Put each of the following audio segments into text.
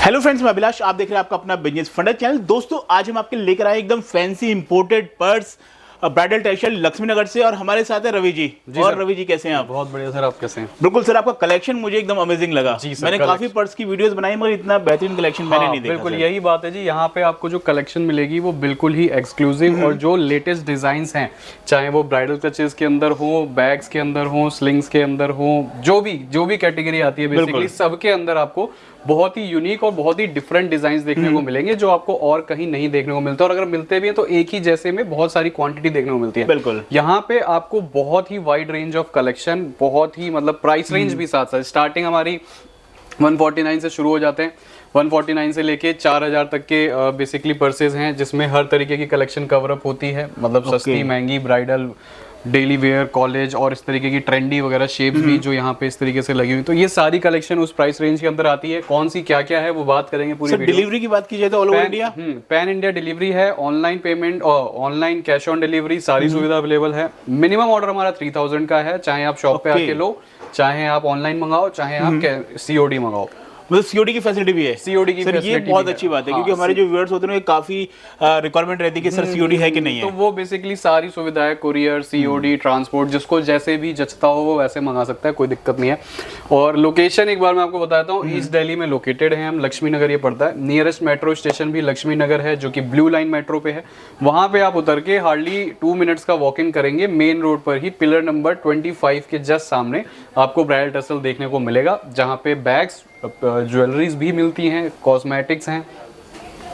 Hello friends, मैं अभिलाष, आप देख रहे हैं आपका अपना बिजनेस फंडा चैनल। दोस्तों, आज हम आपके लेकर आए एकदम fancy imported purse bridal textile Laxmi Nagar से, और हमारे साथ है रवि जी। और रवि जी कैसे हैं आप? बहुत बढ़िया सर, आप कैसे हैं? बिल्कुल सर, आपका कलेक्शन मुझे एकदम अमेजिंग लगा। जी सर, मैंने काफी पर्स की वीडियोस बनाई मगर इतना बेहतरीन कलेक्शन मैंने नहीं देखा। बिल्कुल यही बात है जी। यहाँ पे आपको जो कलेक्शन मिलेगी वो बिल्कुल ही एक्सक्लूसिव और जो लेटेस्ट डिजाइन्स हैं, चाहे वो ब्राइडल क्लचेस के अंदर हो, बैग्स के अंदर हो, स्लिंग्स के अंदर हो, जो भी कैटेगरी आती है बेसिकली सबके अंदर आपको बहुत ही यूनिक और बहुत ही डिफरेंट डिजाइन देखने को मिलेंगे, जो आपको और कहीं नहीं देखने को मिलता। और अगर मिलते भी हैं तो एक ही जैसे में बहुत सारी क्वांटिटी देखने को मिलती है। बिल्कुल, यहाँ पे आपको बहुत ही वाइड रेंज ऑफ कलेक्शन, बहुत ही मतलब प्राइस रेंज भी साथ साथ स्टार्टिंग हमारी 149 से शुरू हो जाते हैं। 149 से लेके 4000 तक के बेसिकली पर्सेज हैं, जिसमें हर तरीके की कलेक्शन कवर अप होती है। मतलब सस्ती, महंगी, ब्राइडल, डेली वेयर, कॉलेज और इस तरीके की ट्रेंडी वगैरह शेप्स भी जो यहाँ पे इस तरीके से लगी हुई। तो ये सारी कलेक्शन उस प्राइस रेंज के अंदर आती है। कौन सी क्या क्या है वो बात करेंगे पूरी वीडियो। डिलीवरी की बात की जाए तो all over India, pan India delivery है। ऑनलाइन पेमेंट और ऑनलाइन कैश ऑन डिलीवरी सारी सुविधा अवेलेबल है। मिनिमम ऑर्डर हमारा 3000 का है, चाहे आप शॉप पे आके लो, चाहे आप ऑनलाइन मंगाओ, चाहे आप सीओडी मंगाओ। मतलब सीओडी की फैसिलिटी भी है। सीओडी की सर ये बहुत अच्छी बात है, क्योंकि हमारे जो व्यूअर्स होते हैं ये काफी रिक्वायरमेंट रहती है कि सर सीओडी है कि नहीं है। तो वो बेसिकली सारी सुविधाएं, कुरियर, सीओडी, ट्रांसपोर्ट, जिसको जैसे भी जचता हो वो वैसे मंगा सकता है, कोई दिक्कत नहीं है। और लोकेशन एक बार मैं आपको बताता हूँ, ईस्ट दिल्ली में लोकेटेड है हम। लक्ष्मी नगर ये पड़ता है। नियरेस्ट मेट्रो स्टेशन भी लक्ष्मी नगर है, जो कि ब्लू लाइन मेट्रो पे है। वहां पे आप उतर के हार्डली 2 मिनट्स का वॉक इन करेंगे, मेन रोड पर ही पिलर नंबर 25 के जस्ट सामने आपको ब्राइडल टसल देखने को मिलेगा, जहाँ पे बैग्स, ज्वेलरीज भी मिलती हैं, कॉस्मेटिक्स हैं,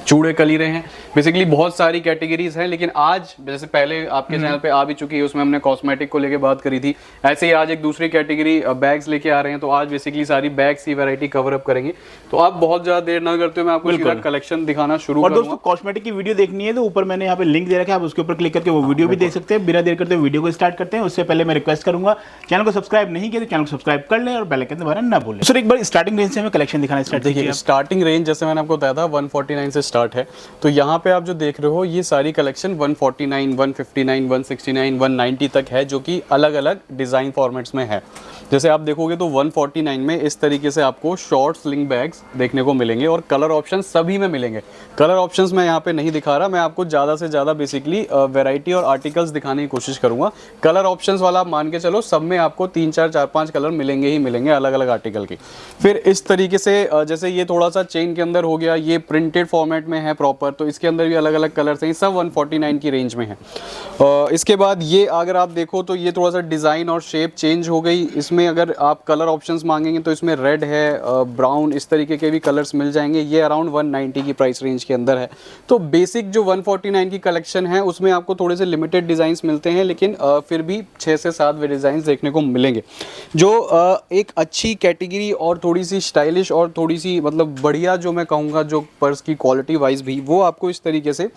चूड़े कलीरे हैं, बेसिकली बहुत सारी कैटेगरीज हैं। लेकिन आज जैसे पहले आपके चैनल पे आ भी चुकी है, उसमें हमने कॉस्मेटिक को लेके बात करी थी, ऐसे ही आज एक दूसरी कैटेगरी बैग्स लेके आ रहे हैं। तो आज बेसिकली सारी बैग्स की वैरायटी कवर अप करेंगे। तो आप बहुत ज्यादा देर ना करते हो, मैं आपको सीधा कलेक्शन दिखाना शुरू करूंगा। और दोस्तों, कॉस्मेटिक की वीडियो देखनी है तो ऊपर मैंने यहाँ पे लिंक दे रखा है, आप उसके ऊपर क्लिक करके वो वीडियो भी देख सकते हैं। बिना देर करते वीडियो को स्टार्ट करते हैं। उससे पहले मैं रिक्वेस्ट करूंगा, चैनल को सब्सक्राइब नहीं किया तो चैनल को सब्सक्राइब कर लें और बेल आइकन दबाना ना भूलें। सर एक बार स्टार्टिंग रेंज से हमें कलेक्शन दिखाना स्टार्ट कीजिए। स्टार्टिंग रेंज जैसे मैंने आपको बताया था 149 से स्टार्ट है। तो यहाँ पे आप जो देख रहे हो ये सारी कलेक्शन 149, 159, 169, 190 तक है, जो कि अलग अलग डिज़ाइन फॉर्मेट्स में है। जैसे आप देखोगे तो 149 में इस तरीके से आपको शॉर्ट स्लिंग बैग्स देखने को मिलेंगे और कलर ऑप्शन सभी में मिलेंगे। कलर ऑप्शंस मैं यहाँ पे नहीं दिखा रहा, मैं आपको ज़्यादा से ज़्यादा बेसिकली वैरायटी और आर्टिकल्स दिखाने की कोशिश करूँगा। कलर ऑप्शंस वाला आप मान के चलो, सब में आपको 3, 4, 4, 5 कलर मिलेंगे ही मिलेंगे अलग अलग आर्टिकल के। फिर इस तरीके से जैसे ये थोड़ा सा चेन के अंदर हो गया, ये प्रिंटेड फॉर्मेट में है प्रॉपर, तो इसके अंदर भी अलग अलग कलर्स हैं, सब 149 की रेंज में है। इसके बाद ये अगर आप देखो तो ये थोड़ा सा डिज़ाइन और शेप चेंज हो गई। इसमें अगर आप कलर ऑप्शंस मांगेंगे तो इसमें रेड है, ब्राउन, इस तरीके के भी कलर्स मिल जाएंगे। ये अराउंड 190 की प्राइस रेंज के अंदर है। तो बेसिक जो 149 की कलेक्शन है उसमें आपको थोड़े से लिमिटेड डिज़ाइंस मिलते हैं, लेकिन फिर भी 6 से 7 वे डिज़ाइंस देखने को मिलेंगे। जो एक अच्छी कैटेगरी और थोड़ी सी स्टाइलिश और थोड़ी सी मतलब बढ़िया, जो मैं कहूँगा जो पर्स की क्वालिटी वाइज भी, वो आपको इस तरीके से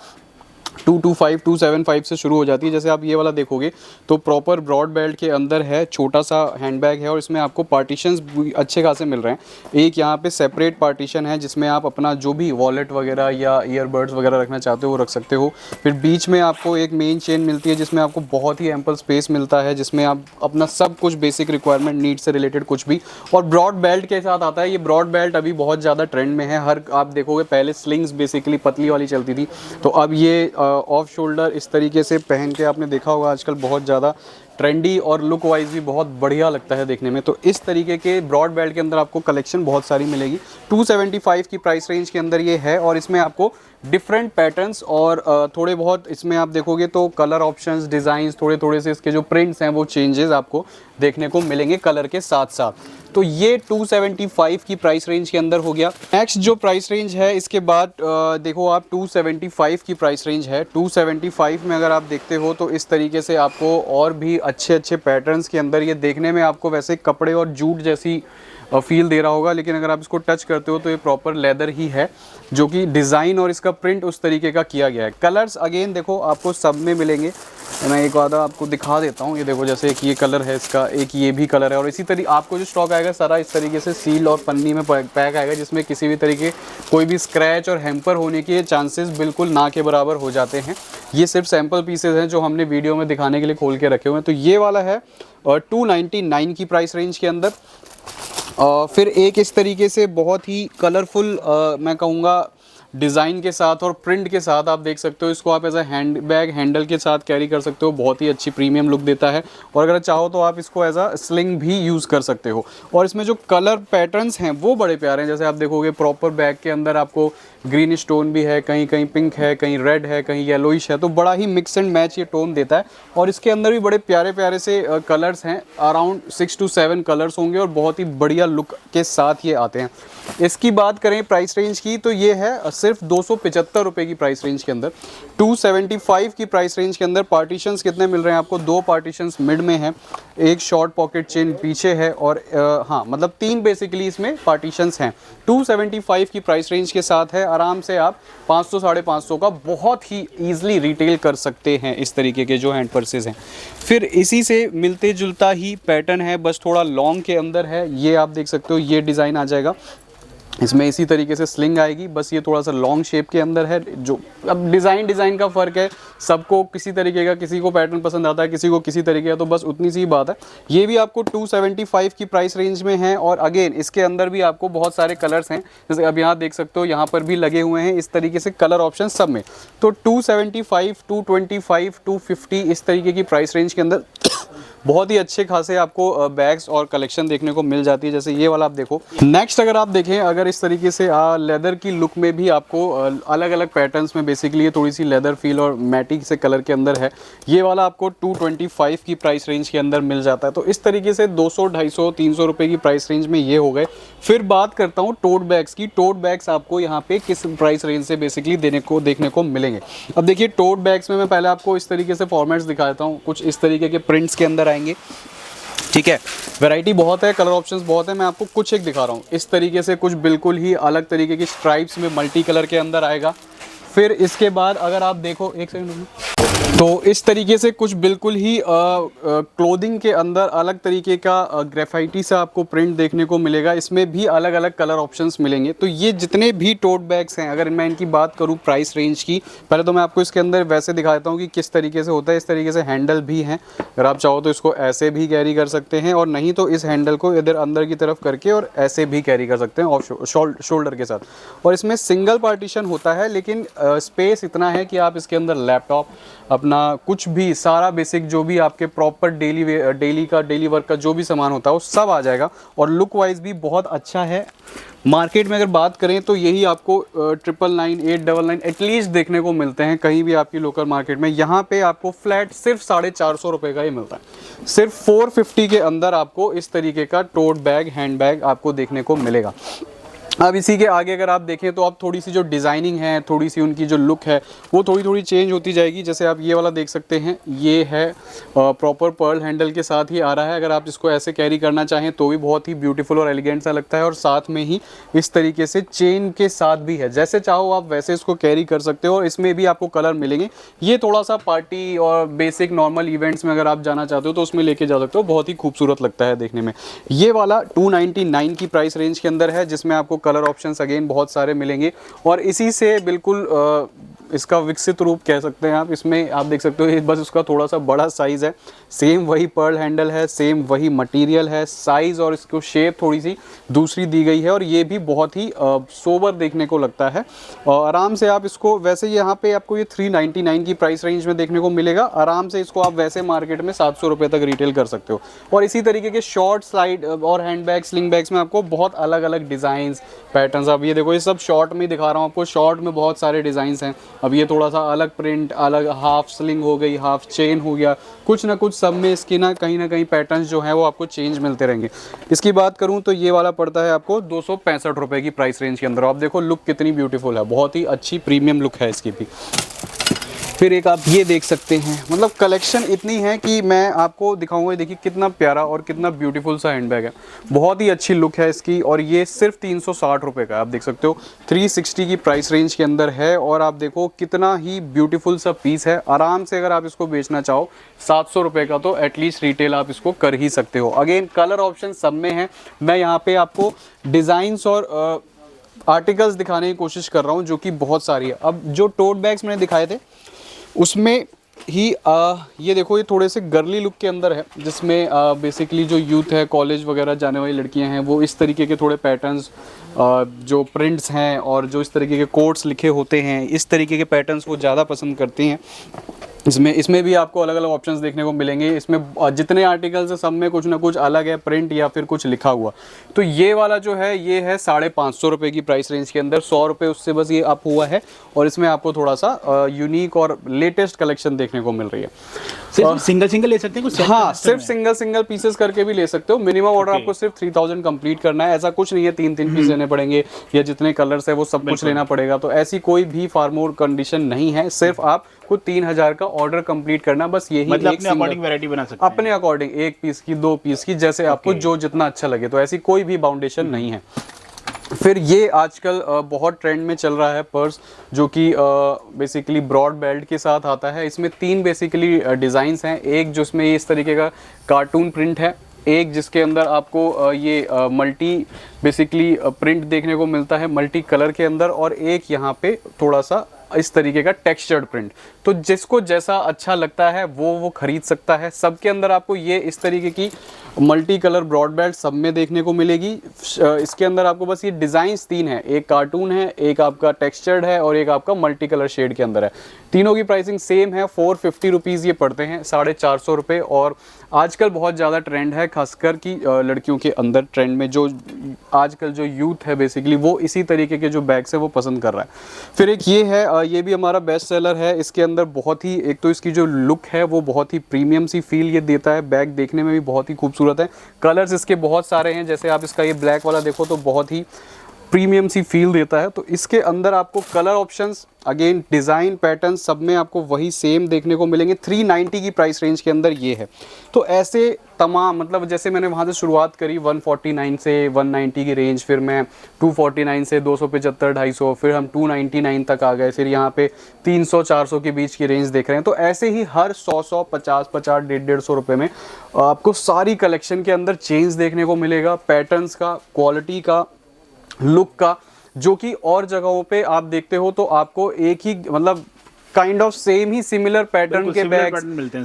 225, 275 से शुरू हो जाती है। जैसे आप ये वाला देखोगे तो प्रॉपर ब्रॉड बेल्ट के अंदर है, छोटा सा हैंडबैग है और इसमें आपको पार्टीशंस अच्छे खासे मिल रहे हैं। एक यहाँ पे सेपरेट पार्टीशन है जिसमें आप अपना जो भी वॉलेट वगैरह या ईयरबड्स वगैरह रखना चाहते हो वो रख सकते हो। फिर बीच में आपको एक मेन चेन मिलती है जिसमें आपको बहुत ही एम्पल स्पेस मिलता है, जिसमें आप अपना सब कुछ बेसिक रिक्वायरमेंट, नीड से रिलेटेड कुछ भी, और ब्रॉड बेल्ट के साथ आता है। ये ब्रॉड बेल्ट अभी बहुत ज़्यादा ट्रेंड में है। हर आप देखोगे पहले स्लिंग्स बेसिकली पतली वाली चलती थी, तो अब ये ऑफ शोल्डर इस तरीके से पहन के आपने देखा होगा आजकल बहुत ज़्यादा ट्रेंडी और लुक वाइज भी बहुत बढ़िया लगता है देखने में। तो इस तरीके के ब्रॉड बेल्ट के अंदर आपको कलेक्शन बहुत सारी मिलेगी। 275 की प्राइस रेंज के अंदर ये है और इसमें आपको डिफरेंट पैटर्न्स और थोड़े बहुत इसमें आप देखोगे तो कलर ऑप्शंस, डिज़ाइंस, थोड़े थोड़े से इसके जो प्रिंट्स हैं वो चेंजेस आपको देखने को मिलेंगे कलर के साथ साथ। तो ये 275 की प्राइस रेंज के अंदर हो गया। नेक्स्ट जो प्राइस रेंज है इसके बाद देखो आप 275 की प्राइस रेंज है। 275 में अगर आप देखते हो तो इस तरीके से आपको और भी अच्छे अच्छे पैटर्न्स के अंदर, ये देखने में आपको वैसे कपड़े और जूट जैसी फील दे रहा होगा, लेकिन अगर आप इसको टच करते हो तो ये प्रॉपर लेदर ही है, जो कि डिज़ाइन और इसका प्रिंट उस तरीके का किया गया है। कलर्स अगेन देखो आपको सब में मिलेंगे। मैं एक आधा आपको दिखा देता हूँ। ये देखो जैसे एक ये कलर है इसका, एक ये भी कलर है, और इसी तरीके आपको जो स्टॉक आएगा सारा इस तरीके से सील और पन्नी में पैक आएगा, जिसमें किसी भी तरीके कोई भी स्क्रैच और हैम्पर होने के चांसेस बिल्कुल ना के बराबर हो जाते हैं। ये सिर्फ सैम्पल पीसेज हैं जो हमने वीडियो में दिखाने के लिए खोल के रखे हुए हैं। तो ये वाला है 299 की प्राइस रेंज के अंदर। फिर एक इस तरीके से बहुत ही कलरफुल मैं कहूँगा डिज़ाइन के साथ और प्रिंट के साथ आप देख सकते हो, इसको आप as a hand bag handle के साथ कैरी कर सकते हो, बहुत ही अच्छी प्रीमियम लुक देता है। और अगर चाहो तो आप इसको एज अ स्लिंग भी यूज़ कर सकते हो। और इसमें जो कलर पैटर्न्स हैं वो बड़े प्यारे हैं, जैसे आप देखोगे प्रॉपर बैग के अंदर आपको ग्रीन स्टोन भी है, कहीं कहीं पिंक है, कहीं रेड है, कहीं येलोइश है, तो बड़ा ही मिक्स एंड मैच ये टोन देता है। और इसके अंदर भी बड़े प्यारे प्यारे से कलर्स हैं, अराउंड 6 to 7 कलर्स होंगे और बहुत ही बढ़िया लुक के साथ ये आते हैं। इसकी बात करें प्राइस रेंज की तो ये है सिर्फ 275 रुपये की प्राइस रेंज के अंदर। 275 की प्राइस रेंज के अंदर पार्टीशंस कितने मिल रहे हैं आपको? 2 पार्टीशंस मिड में हैं, एक शॉर्ट पॉकेट चेन पीछे है और हाँ मतलब 3 बेसिकली इसमें पार्टीशंस हैं। 275 की प्राइस रेंज के साथ है, आराम से आप 500 550 का बहुत ही ईजिली रिटेल कर सकते हैं इस तरीके के जो हैंड पर्सेस हैं। फिर इसी से मिलते जुलता ही पैटर्न है, बस थोड़ा लॉन्ग के अंदर है, ये आप देख सकते हो, ये डिज़ाइन आ जाएगा। इसमें इसी तरीके से स्लिंग आएगी, बस ये थोड़ा सा लॉन्ग शेप के अंदर है। जो अब डिज़ाइन का फ़र्क है, सबको किसी तरीके का, किसी को पैटर्न पसंद आता है, किसी को किसी तरीके का, तो बस उतनी सी बात है। ये भी आपको 275 की प्राइस रेंज में है। और अगेन इसके अंदर भी आपको बहुत सारे कलर्स हैं, जैसे अब यहाँ देख सकते हो, यहाँ पर भी लगे हुए हैं इस तरीके से कलर ऑप्शन सब में। तो 275, 225, 250 इस तरीके की प्राइस रेंज के अंदर बहुत ही अच्छे खासे आपको बैग्स और कलेक्शन देखने को मिल जाती है। जैसे ये वाला आप देखो। नेक्स्ट अगर आप देखें, अगर इस तरीके से लेदर की लुक में भी आपको अलग अलग पैटर्न्स में बेसिकली ये थोड़ी सी लेदर फील और मैटी से कलर के अंदर है, ये वाला आपको 225 की प्राइस रेंज के अंदर मिल जाता है। तो इस तरीके से 200, 250, 300 रुपये की प्राइस रेंज में ये हो गए। फिर बात करता हूँ टोट बैग्स की। टोट बैग्स आपको यहाँ पे किस प्राइस रेंज से बेसिकली देखने को मिलेंगे। अब देखिए टोट बैग्स में मैं पहले आपको इस तरीके से फॉर्मेट्स दिखा देता हूँ। कुछ इस तरीके के प्रिंट्स के अंदर आएंगे, ठीक है। वैरायटी बहुत है, कलर ऑप्शंस बहुत है, मैं आपको कुछ एक दिखा रहा हूँ। इस तरीके से कुछ बिल्कुल ही अलग तरीके की स्ट्राइप्स में मल्टी कलर के अंदर आएगा। फिर इसके बाद अगर आप देखो, एक सेकंड, तो इस तरीके से कुछ बिल्कुल ही क्लोथिंग के अंदर अलग तरीके का ग्रेफाइटी सा आपको प्रिंट देखने को मिलेगा। इसमें भी अलग अलग कलर ऑप्शंस मिलेंगे। तो ये जितने भी टोट बैग्स हैं, अगर मैं इनकी बात करूँ प्राइस रेंज की, पहले तो मैं आपको इसके अंदर वैसे दिखा देता हूँ कि किस तरीके से होता है। इस तरीके से हैंडल भी हैं, अगर आप चाहो तो इसको ऐसे भी कैरी कर सकते हैं, और नहीं तो इस हैंडल को इधर अंदर की तरफ करके और ऐसे भी कैरी कर सकते हैं और शोल्डर के साथ। और इसमें सिंगल पार्टीशन होता है, लेकिन स्पेस इतना है कि आप इसके अंदर लैपटॉप, अपना कुछ भी सारा बेसिक जो भी आपके प्रॉपर डेली वर्क का जो भी सामान होता है वो सब आ जाएगा। और लुक वाइज भी बहुत अच्छा है। मार्केट में अगर बात करें तो यही आपको 999, 899 एटलीस्ट देखने को मिलते हैं कहीं भी आपकी लोकल मार्केट में। यहाँ पे आपको फ्लैट सिर्फ 450 रुपये का ही मिलता है। सिर्फ 450 के अंदर आपको इस तरीके का टोट बैग, हैंड बैग आपको देखने को मिलेगा। अब इसी के आगे अगर आप देखें तो आप थोड़ी सी जो डिज़ाइनिंग है, थोड़ी सी उनकी जो लुक है वो थोड़ी चेंज होती जाएगी। जैसे आप ये वाला देख सकते हैं, ये है प्रॉपर पर्ल हैंडल के साथ ही आ रहा है। अगर आप इसको ऐसे कैरी करना चाहें तो भी बहुत ही ब्यूटीफुल और एलिगेंट सा लगता है। और साथ में ही इस तरीके से चेन के साथ भी है, जैसे चाहो आप वैसे इसको कैरी कर सकते हो। और इसमें भी आपको कलर मिलेंगे। ये थोड़ा सा पार्टी और बेसिक नॉर्मल इवेंट्स में अगर आप जाना चाहते हो तो उसमें लेके जा सकते हो, बहुत ही खूबसूरत लगता है देखने में। ये वाला 299 की प्राइस रेंज के अंदर है, जिसमें आपको कलर ऑप्शंस अगेन बहुत सारे मिलेंगे। और इसी से बिल्कुल इसका विकसित रूप कह सकते हैं आप। इसमें आप देख सकते हो बस उसका थोड़ा सा बड़ा साइज़ है। सेम वही पर्ल हैंडल है, सेम वही मटेरियल है, साइज़ और इसको शेप थोड़ी सी दूसरी दी गई है। और ये भी बहुत ही सोबर देखने को लगता है। और आराम से आप इसको, वैसे यहाँ पे आपको ये 399 की प्राइस रेंज में देखने को मिलेगा। आराम से इसको आप वैसे मार्केट में 700 रुपये तक रिटेल कर सकते हो। और इसी तरीके के शॉर्ट, स्लाइड और हैंड बैग, स्लिंग बैग्स में आपको बहुत अलग अलग डिज़ाइंस, पैटर्न्स, अब ये देखो ये सब शॉर्ट में दिखा रहा हूँ आपको। शॉर्ट में बहुत सारे डिज़ाइंस हैं। अब ये थोड़ा सा अलग प्रिंट, अलग हाफ स्लिंग हो गई, हाफ चेन हो गया, कुछ ना कुछ सब में इसकी ना कहीं पैटर्न्स जो हैं वो आपको चेंज मिलते रहेंगे। इसकी बात करूं तो ये वाला पड़ता है आपको 265 रुपये की प्राइस रेंज के अंदर। आप देखो लुक कितनी ब्यूटीफुल है, बहुत ही अच्छी प्रीमियम लुक है इसकी भी। फिर एक आप ये देख सकते हैं, मतलब कलेक्शन इतनी है कि मैं आपको दिखाऊंगा। देखिए कितना प्यारा और कितना ब्यूटीफुल सा हैंडबैग है, बहुत ही अच्छी लुक है इसकी। और ये सिर्फ 360 रुपये का, आप देख सकते हो 360 की प्राइस रेंज के अंदर है। और आप देखो कितना ही ब्यूटीफुल सा पीस है। आराम से अगर आप इसको बेचना चाहो 700 रुपये का तो एटलीस्ट रिटेल आप इसको कर ही सकते हो। अगेन कलर ऑप्शन सब में है। मैं यहाँ पे आपको डिज़ाइंस और आर्टिकल्स दिखाने की कोशिश कर रहा हूँ जो कि बहुत सारी है। अब जो टोट बैग्स मैंने दिखाए थे उसमें ही ये देखो, ये थोड़े से गर्ली लुक के अंदर है, जिसमें बेसिकली जो यूथ है, कॉलेज वगैरह जाने वाली लड़कियां हैं, वो इस तरीके के थोड़े पैटर्न्स, जो प्रिंट्स हैं और जो इस तरीके के कोट्स लिखे होते हैं, इस तरीके के पैटर्न्स वो ज़्यादा पसंद करती हैं। इसमें भी आपको अलग अलग ऑप्शंस देखने को मिलेंगे। इसमें जितने आर्टिकल्स हैं सब में कुछ ना कुछ अलग है, प्रिंट या फिर कुछ लिखा हुआ। तो ये वाला जो है ये है 550 रुपये की प्राइस रेंज के अंदर, 100 रुपये उससे बस ये अप हुआ है। और इसमें आपको थोड़ा सा यूनिक और लेटेस्ट कलेक्शन देखने को मिल रही है। सिर्फ सिंगल ले सकते हैं कुछ? हाँ, सिर्फ सिंगल पीसेस करके भी ले सकते हो। मिनिमम ऑर्डर आपको सिर्फ 3000 कंप्लीट करना है। ऐसा कुछ नहीं है 3 पीस लेने पड़ेंगे या जितने कलर्स है वो सब कुछ लेना पड़ेगा, तो ऐसी कोई भी फार्मोर कंडीशन नहीं है। सिर्फ आपको 3000 का ऑर्डर कंप्लीट करना, बस यही। मतलब अपने अकॉर्डिंग वैरायटी बना सकते हैं, अपने अकॉर्डिंग 1 पीस की, 2 पीस की, जैसे आपको जो जितना अच्छा लगे। तो ऐसी कोई भी बाउंडेशन नहीं है। फिर ये आजकल बहुत ट्रेंड में चल रहा है पर्स, जो कि बेसिकली ब्रॉड बेल्ट के साथ आता है। इसमें 3 बेसिकली डिज़ाइंस हैं। एक जो इसमें इस तरीके का कार्टून प्रिंट है, एक जिसके अंदर आपको ये मल्टी बेसिकली प्रिंट देखने को मिलता है मल्टी कलर के अंदर, और एक यहाँ पे थोड़ा सा इस तरीके का टेक्सचर्ड प्रिंट। तो जिसको जैसा अच्छा लगता है वो खरीद सकता है। सबके अंदर आपको ये इस तरीके की मल्टी कलर ब्रॉड बेल्ट सब में देखने को मिलेगी। इसके अंदर आपको बस ये डिज़ाइंस 3 है, एक कार्टून है, एक आपका टेक्सचर्ड है और एक आपका मल्टी कलर शेड के अंदर है। तीनों की प्राइसिंग सेम है, 450 रुपीज़ ये पड़ते हैं, 450 रुपये। और आजकल बहुत ज़्यादा ट्रेंड है, खासकर कि लड़कियों के अंदर ट्रेंड में जो आजकल जो यूथ है बेसिकली वो इसी तरीके के जो बैग्स है वो पसंद कर रहा है। फिर एक ये है, ये भी हमारा बेस्ट सेलर है। इसके अंदर बहुत ही, एक तो इसकी जो लुक है वो बहुत ही प्रीमियम सी फील ये देता है। बैग देखने में भी बहुत ही खूबसूरत है। कलर्स इसके बहुत सारे हैं, जैसे आप इसका ये ब्लैक वाला देखो तो बहुत ही प्रीमियम सी फील देता है। तो इसके अंदर आपको colour options, again design pattern सब में आपको वही सेम देखने को मिलेंगे। 390 की प्राइस रेंज के अंदर ये है। तो ऐसे तमाम, मतलब जैसे मैंने वहाँ से शुरुआत करी 149 से 190 की रेंज, फिर मैं 249 से 275, 250, फिर हम 299 तक आ गए, फिर यहाँ पे 300, 400 के बीच की रेंज देख रहे हैं। तो ऐसे ही हर 100, 50, 150 रुपये में आपको सारी कलेक्शन के अंदर चेंज देखने को मिलेगा, पैटर्न्स का, क्वालिटी का, लुक का, जो कि और जगहों पे आप देखते हो तो आपको एक ही, मतलब kind of same he similar pattern के बैग मिलते हैं,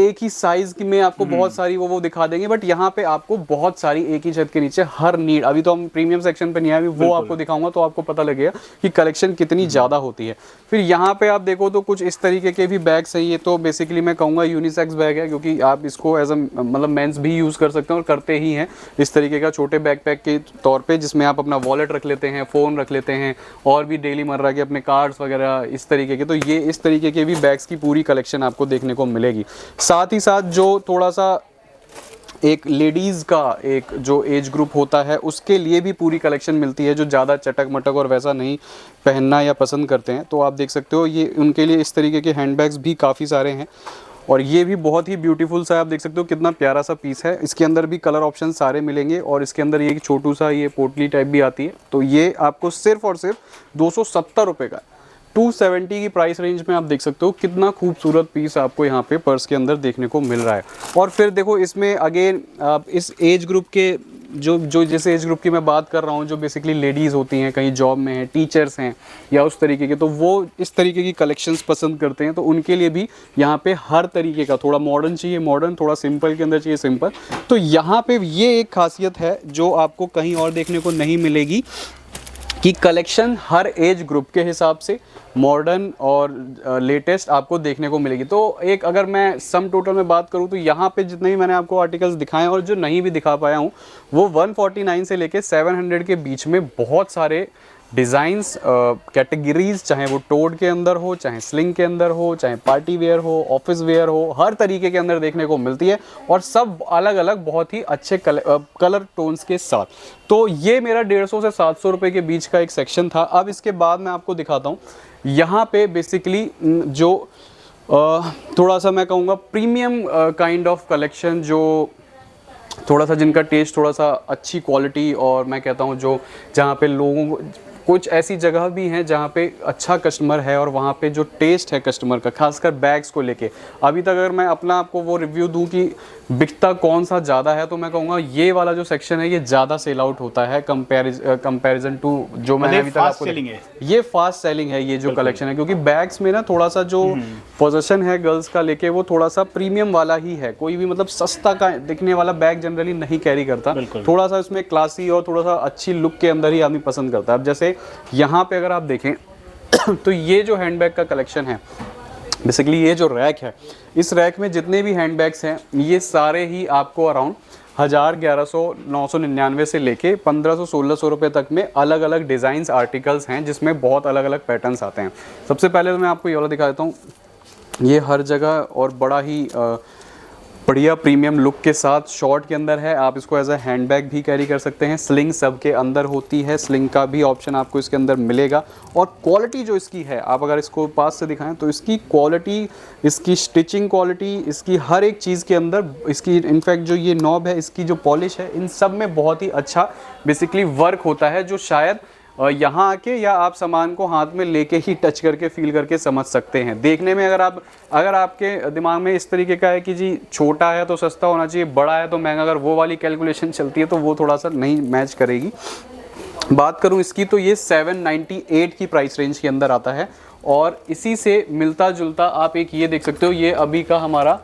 एक ही साइज में आपको बहुत सारी वो दिखा देंगे। बट यहाँ पे आपको बहुत सारी एक ही छत के नीचे हर नीड, अभी तो हम प्रीमियम सेक्शन पे नहीं आए, वो आपको दिखाऊंगा तो आपको पता लगेगा कि कलेक्शन कितनी ज़्यादा होती है। फिर यहाँ पे आप देखो तो कुछ इस तरीके के भी बैग्स हैं। ये तो बेसिकली मैं कहूँगा यूनिसेक्स बैग है, क्योंकि आप इसको एज अ मतलब मेंस भी यूज़ कर सकते हैं और करते ही हैं। इस तरीके का छोटे बैकपैक के तौर पर, जिसमें आप अपना वॉलेट रख लेते हैं, फ़ोन रख लेते हैं और भी डेली मर्रा के अपने कार्ड्स वगैरह इस तरीके के। तो ये इस तरीके के भी बैग्स की पूरी कलेक्शन आपको देखने को मिलेगी। साथ ही साथ जो थोड़ा सा एक लेडीज़ का एक जो एज ग्रुप होता है उसके लिए भी पूरी कलेक्शन मिलती है, जो ज़्यादा चटक मटक और वैसा नहीं पहनना या पसंद करते हैं। तो आप देख सकते हो ये उनके लिए इस तरीके के हैंड बैग्स भी काफ़ी सारे हैं। और ये भी बहुत ही ब्यूटीफुल सा, आप देख सकते हो कितना प्यारा सा पीस है। इसके अंदर भी कलर ऑप्शन सारे मिलेंगे और इसके अंदर ये छोटू सा ये पोटली टाइप भी आती है। तो ये आपको सिर्फ और सिर्फ 270 रुपये का, 270 की प्राइस रेंज में आप देख सकते हो कितना खूबसूरत पीस आपको यहाँ पे पर्स के अंदर देखने को मिल रहा है। और फिर देखो इसमें अगेन आप इस एज ग्रुप के जो जैसे एज ग्रुप की मैं बात कर रहा हूँ, जो बेसिकली लेडीज़ होती हैं, कहीं जॉब में हैं, टीचर्स हैं या उस तरीके के, तो वो इस तरीके की कलेक्शंस पसंद करते हैं। तो उनके लिए भी यहाँ पे हर तरीके का, थोड़ा मॉडर्न चाहिए मॉडर्न, थोड़ा सिंपल के अंदर चाहिए सिंपल। तो यहाँ पे ये एक खासियत है जो आपको कहीं और देखने को नहीं मिलेगी कि कलेक्शन हर एज ग्रुप के हिसाब से मॉडर्न और लेटेस्ट आपको देखने को मिलेगी। तो एक अगर मैं सम टोटल में बात करूं तो यहाँ पे जितने भी मैंने आपको आर्टिकल्स दिखाए और जो नहीं भी दिखा पाया हूँ वो 149 से लेके 700 के बीच में बहुत सारे डिज़ाइंस, कैटेगरीज, चाहे वो टोड के अंदर हो, चाहे स्लिंग के अंदर हो, चाहे पार्टी वेयर हो, ऑफिस वेयर हो, हर तरीके के अंदर देखने को मिलती है और सब अलग अलग बहुत ही अच्छे कलर टोन्स के साथ। तो ये मेरा 150 से 700 रुपये के बीच का एक सेक्शन था। अब इसके बाद मैं आपको दिखाता हूँ यहाँ पे बेसिकली जो थोड़ा सा मैं कहूँगा प्रीमियम काइंड ऑफ कलेक्शन, जो थोड़ा सा जिनका टेस्ट थोड़ा सा अच्छी क्वालिटी और मैं कहता हूँ जो जहाँ पे लोगों कुछ ऐसी जगह भी हैं जहाँ पे अच्छा कस्टमर है और वहाँ पे जो टेस्ट है कस्टमर का, खासकर बैग्स को लेके, अभी तक अगर मैं अपना आपको वो रिव्यू दूँ कि बिकता कौन सा ज़्यादा है, तो मैं कहूँगा ये वाला जो सेक्शन है ये ज़्यादा सेल आउट होता है कंपैरिजन टू जो मैं अभी तक आपको ये फास्ट सेलिंग है ये जो कलेक्शन है, क्योंकि बैग्स में ना थोड़ा सा जो पोजीशन है गर्ल्स का लेके वो थोड़ा सा प्रीमियम वाला ही है। कोई भी मतलब सस्ता का दिखने वाला बैग जनरली नहीं कैरी करता, थोड़ा सा इसमें क्लासी और थोड़ा सा अच्छी लुक के अंदर ही आदमी पसंद करता है। अब जैसे यहाँ पे अगर आप देखें तो ये जो हैंडबैग का कलेक्शन है, बेसिकली ये जो रैक है, इस रैक में जितने भी हैंडबैग्स हैं ये सारे ही आपको अराउंड 1000, 1100, 999 से लेके 1500, 1600 रुपये तक में अलग अलग डिज़ाइंस आर्टिकल्स हैं जिसमें बहुत अलग अलग पैटर्न्स आते हैं। सबसे पहले तो मैं आपको ये वाला दिखा देता हूँ। ये हर जगह और बड़ा ही बढ़िया प्रीमियम लुक के साथ शॉर्ट के अंदर है। आप इसको एज अ हैंडबैग भी कैरी कर सकते हैं। स्लिंग सब के अंदर होती है, स्लिंग का भी ऑप्शन आपको इसके अंदर मिलेगा। और क्वालिटी जो इसकी है, आप अगर इसको पास से दिखाएं तो इसकी क्वालिटी, इसकी स्टिचिंग क्वालिटी, इसकी हर एक चीज़ के अंदर, इसकी इनफैक्ट जो ये नॉब है, इसकी जो पॉलिश है, इन सब में बहुत ही अच्छा बेसिकली वर्क होता है, जो शायद यहाँ आके या आप सामान को हाथ में लेके ही टच करके फील करके समझ सकते हैं। देखने में अगर आपके दिमाग में इस तरीके का है कि जी छोटा है तो सस्ता होना चाहिए, बड़ा है तो महंगा, अगर वो वाली कैलकुलेशन चलती है तो वो थोड़ा सा नहीं मैच करेगी। बात करूँ इसकी तो ये 798 की प्राइस रेंज के अंदर आता है। और इसी से मिलता जुलता आप एक ये देख सकते हो, ये अभी का हमारा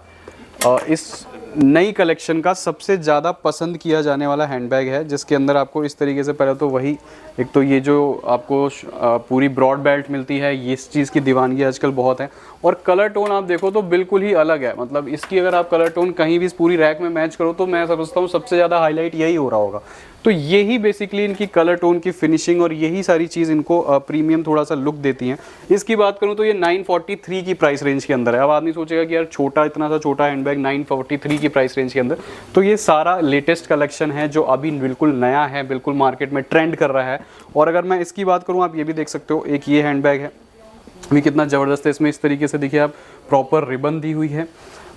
इस नई कलेक्शन का सबसे ज़्यादा पसंद किया जाने वाला हैंडबैग है, जिसके अंदर आपको इस तरीके से, पहले तो वही एक तो ये जो आपको पूरी ब्रॉड बेल्ट मिलती है, ये इस चीज़ की दीवानगी आजकल बहुत है। और कलर टोन आप देखो तो बिल्कुल ही अलग है, मतलब इसकी अगर आप कलर टोन कहीं भी इस पूरी रैक में मैच करो तो मैं समझता हूँ सबसे ज़्यादा हाईलाइट यही हो रहा होगा। तो यही बेसिकली इनकी कलर टोन की फिनिशिंग और यही सारी चीज़ इनको प्रीमियम थोड़ा सा लुक देती हैं। इसकी बात करूँ तो ये 943 की प्राइस रेंज के अंदर है। अब आदमी सोचेगा कि यार छोटा, इतना सा छोटा हैंडबैग 943 की प्राइस रेंज के अंदर, तो ये सारा लेटेस्ट कलेक्शन है जो अभी बिल्कुल नया है, बिल्कुल मार्केट में ट्रेंड कर रहा है। और अगर मैं इसकी बात करूँ, आप ये भी देख सकते हो, एक ये हैंडबैग है, भी कितना ज़बरदस्त है। इसमें इस तरीके से देखिए आप प्रॉपर रिबन दी हुई है,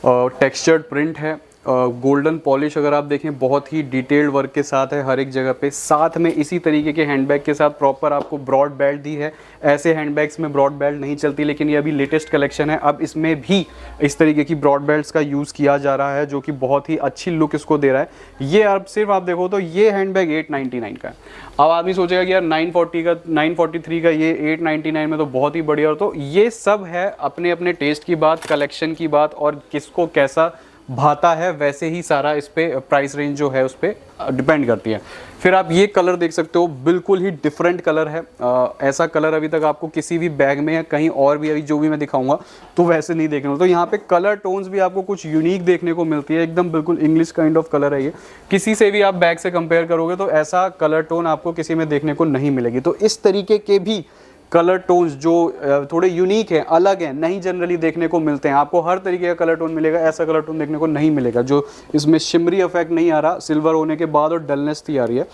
टेक्सचर्ड प्रिंट है, गोल्डन पॉलिश अगर आप देखें बहुत ही डिटेल्ड वर्क के साथ है हर एक जगह पे। साथ में इसी तरीके के हैंडबैग के साथ प्रॉपर आपको ब्रॉड बेल्ट दी है। ऐसे हैंडबैग्स में ब्रॉड बेल्ट नहीं चलती, लेकिन ये अभी लेटेस्ट कलेक्शन है, अब इसमें भी इस तरीके की ब्रॉड बेल्ट्स का यूज़ किया जा रहा है, जो कि बहुत ही अच्छी लुक इसको दे रहा है। ये अब सिर्फ आप देखो तो ये हैंडबैग 899 का है। अब आदमी सोचेगा कि यार 943 का ये 899 में तो बहुत ही बढ़िया। और तो ये सब है अपने अपने टेस्ट की बात, कलेक्शन की बात, और किसको कैसा भाता है वैसे ही सारा इस पे प्राइस रेंज जो है उस पर डिपेंड करती है। फिर आप ये कलर देख सकते हो, बिल्कुल ही डिफरेंट कलर है। ऐसा कलर अभी तक आपको किसी भी बैग में या कहीं और भी अभी जो भी मैं दिखाऊंगा तो वैसे नहीं देखने को। तो यहाँ पे कलर टोन्स भी आपको कुछ यूनिक देखने को मिलती है, एकदम बिल्कुल इंग्लिश काइंड ऑफ कलर है ये। किसी से भी आप बैग से कंपेयर करोगे तो ऐसा कलर टोन आपको किसी में देखने को नहीं मिलेगी। तो इस तरीके के भी कलर टोन्स जो थोड़े यूनिक हैं, अलग हैं, नहीं जनरली देखने को मिलते हैं। आपको हर तरीके का कलर टोन मिलेगा, ऐसा कलर टोन देखने को नहीं मिलेगा जो इसमें शिमरी इफेक्ट नहीं आ रहा सिल्वर होने के बाद और डलनेस थी आ रही है।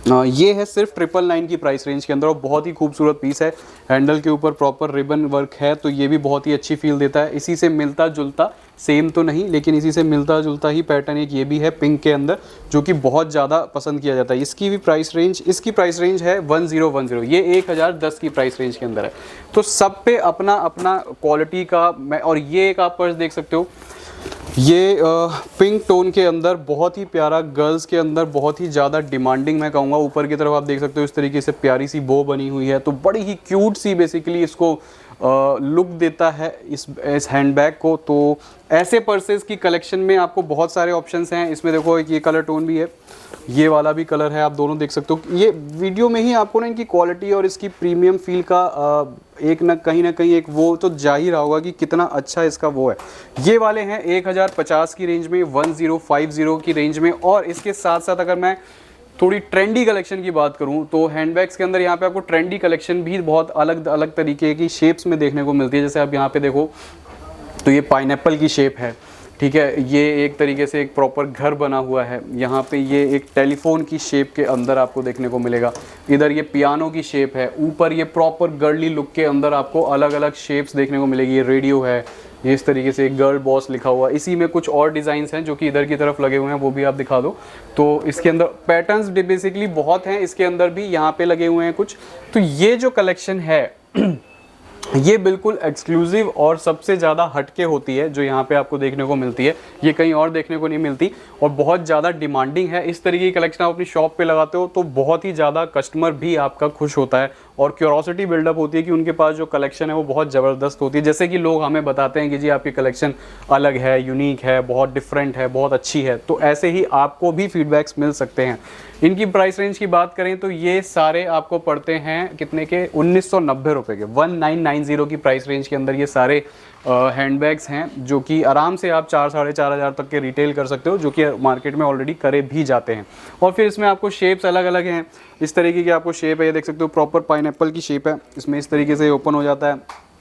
ये है सिर्फ 999 की प्राइस रेंज के अंदर और बहुत ही खूबसूरत पीस है। हैंडल के ऊपर प्रॉपर रिबन वर्क है तो ये भी बहुत ही अच्छी फील देता है। इसी से मिलता जुलता, सेम तो नहीं लेकिन इसी से मिलता जुलता ही पैटर्न एक ये भी है पिंक के अंदर, जो कि बहुत ज़्यादा पसंद किया जाता है। इसकी भी प्राइस रेंज, इसकी प्राइस रेंज है 1010, ये 1010 की प्राइस रेंज के अंदर है। तो सब पे अपना अपना क्वालिटी का और ये एक आप पर्स देख सकते हो, ये पिंक टोन के अंदर बहुत ही प्यारा, गर्ल्स के अंदर बहुत ही ज़्यादा डिमांडिंग मैं कहूँगा। ऊपर की तरफ आप देख सकते हो इस तरीके से प्यारी सी बो बनी हुई है, तो बड़ी ही क्यूट सी बेसिकली इसको लुक देता है इस हैंडबैग को। तो ऐसे पर्सेस की कलेक्शन में आपको बहुत सारे ऑप्शंस हैं। इसमें देखो एक ये कलर टोन भी है, ये वाला भी कलर है, आप दोनों देख सकते हो। ये वीडियो में ही आपको ना इनकी क्वालिटी और इसकी प्रीमियम फील का एक ना कहीं एक वो तो जा ही रहा होगा कि कितना अच्छा इसका वो है। ये वाले हैं 1050 की रेंज में, 1050 की रेंज में। और इसके साथ साथ अगर मैं थोड़ी ट्रेंडी कलेक्शन की बात करूं तो हैंडबैग्स के अंदर यहाँ पे आपको ट्रेंडी कलेक्शन भी बहुत अलग अलग तरीके की शेप्स में देखने को मिलती है। जैसे आप यहाँ पे देखो तो ये पाइनएप्पल की शेप है, ठीक है, ये एक तरीके से एक प्रॉपर घर बना हुआ है। यहाँ पे ये एक टेलीफोन की शेप के अंदर आपको देखने को मिलेगा। इधर ये पियानो की शेप है, ऊपर ये प्रॉपर गर्ली लुक के अंदर आपको अलग अलग शेप्स देखने को मिलेगी। ये रेडियो है, ये इस तरीके से गर्ल बॉस लिखा हुआ, इसी में कुछ और डिज़ाइंस हैं जो कि इधर की तरफ लगे हुए हैं, वो भी आप दिखा दो। तो इसके अंदर पैटर्न्स बेसिकली बहुत हैं, इसके अंदर भी यहाँ पे लगे हुए हैं कुछ। तो ये जो कलेक्शन है ये बिल्कुल एक्सक्लूसिव और सबसे ज़्यादा हटके होती है जो यहाँ पे आपको देखने को मिलती है, ये कहीं और देखने को नहीं मिलती और बहुत ज़्यादा डिमांडिंग है। इस तरीके की कलेक्शन आप अपनी शॉप पे लगाते हो तो बहुत ही ज़्यादा कस्टमर भी आपका खुश होता है और क्यूरोसिटी बिल्डअप होती है कि उनके पास जो कलेक्शन है वो बहुत ज़बरदस्त होती है। जैसे कि लोग हमें बताते हैं कि जी आपकी कलेक्शन अलग है, यूनिक है, बहुत डिफरेंट है, बहुत अच्छी है, तो ऐसे ही आपको भी फीडबैक्स मिल सकते हैं। इनकी प्राइस रेंज की बात करें तो ये सारे आपको पड़ते हैं कितने के, 1990 रुपये के, 1990 की प्राइस रेंज के अंदर ये सारे हैंडबैग्स हैं जो कि आराम से आप 4-4.5 हज़ार तक के रिटेल कर सकते हो, जो कि मार्केट में ऑलरेडी करे भी जाते हैं। और फिर इसमें आपको शेप्स अलग अलग हैं, इस तरीके की आपको शेप है, ये देख सकते हो प्रॉपर पाइनएप्पल की शेप है, इसमें इस तरीके से ओपन हो जाता है,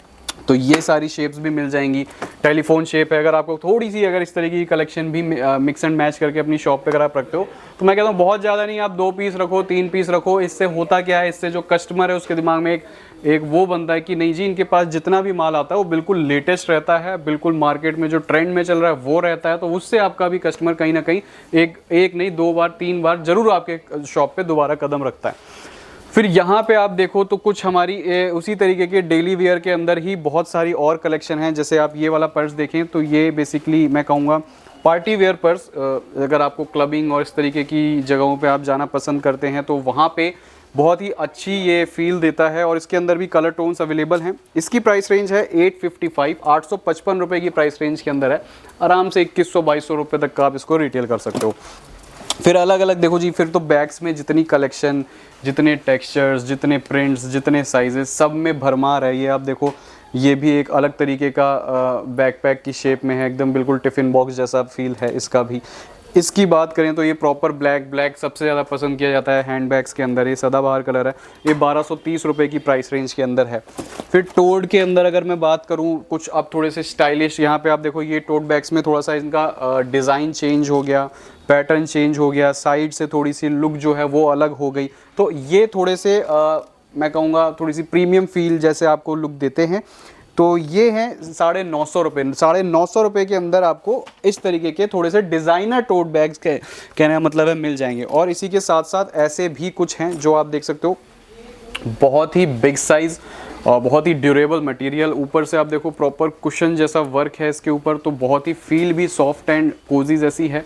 तो ये सारी शेप्स भी मिल जाएंगी। टेलीफोन शेप है, अगर आपको थोड़ी सी अगर इस तरीके की कलेक्शन भी मिक्स एंड मैच करके अपनी शॉप पे अगर आप रखते हो तो मैं कहता हूँ बहुत ज़्यादा नहीं, आप 2 पीस रखो, 3 पीस रखो। इससे होता क्या है, इससे जो कस्टमर है उसके दिमाग में एक वो बनता है कि नहीं जी इनके पास जितना भी माल आता है वो बिल्कुल लेटेस्ट रहता है, बिल्कुल मार्केट में जो ट्रेंड में चल रहा है वो रहता है, तो उससे आपका भी कस्टमर कहीं ना कहीं एक नहीं 2 बार 3 बार जरूर आपके शॉप पे दोबारा कदम रखता है। फिर यहाँ पे आप देखो तो कुछ हमारी उसी तरीके के डेली वेयर के अंदर ही बहुत सारी और कलेक्शन है। जैसे आप ये वाला पर्स देखें तो ये बेसिकली मैं कहूँगा पार्टी वेयर पर्स, अगर आपको क्लबिंग और इस तरीके की जगहों पे आप जाना पसंद करते हैं तो वहाँ पे बहुत ही अच्छी ये फील देता है और इसके अंदर भी कलर टोन्स अवेलेबल हैं। इसकी प्राइस रेंज है 855 रुपये की प्राइस रेंज के अंदर है, आराम से 2100-2200 रुपये तक का आप इसको रिटेल कर सकते हो। फिर अलग अलग देखो जी, फिर तो बैग्स में जितनी कलेक्शन, जितने टेक्सचर्स, जितने प्रिंट्स, जितने साइजेस, सब में भरमार है। ये आप देखो, ये भी एक अलग तरीके का बैकपैक की शेप में है, एकदम बिल्कुल टिफ़िन बॉक्स जैसा फील है इसका भी। इसकी बात करें तो ये प्रॉपर ब्लैक सबसे ज़्यादा पसंद किया जाता है हैंड बैग्स के अंदर, ये सदाबहार कलर है, ये 1230 रुपये की प्राइस रेंज के अंदर है। फिर टोड के अंदर अगर मैं बात करूं कुछ अब थोड़े से स्टाइलिश, यहाँ पे आप देखो ये टोड बैग्स में थोड़ा सा इनका डिज़ाइन चेंज हो गया, पैटर्न चेंज हो गया, साइड से थोड़ी सी लुक जो है वो अलग हो गई, तो ये थोड़े से मैं कहूँगा थोड़ी सी प्रीमियम फील जैसे आपको लुक देते हैं। तो ये हैं 950 रुपये, 950 रुपये के अंदर आपको इस तरीके के थोड़े से डिज़ाइनर टोट बैग्स के कहने का मतलब है मिल जाएंगे। और इसी के साथ साथ ऐसे भी कुछ हैं जो आप देख सकते हो, बहुत ही बिग साइज़ और बहुत ही ड्यूरेबल मटेरियल, ऊपर से आप देखो प्रॉपर कुशन जैसा वर्क है इसके ऊपर, तो बहुत ही फील भी सॉफ्ट एंड कोजी जैसी है।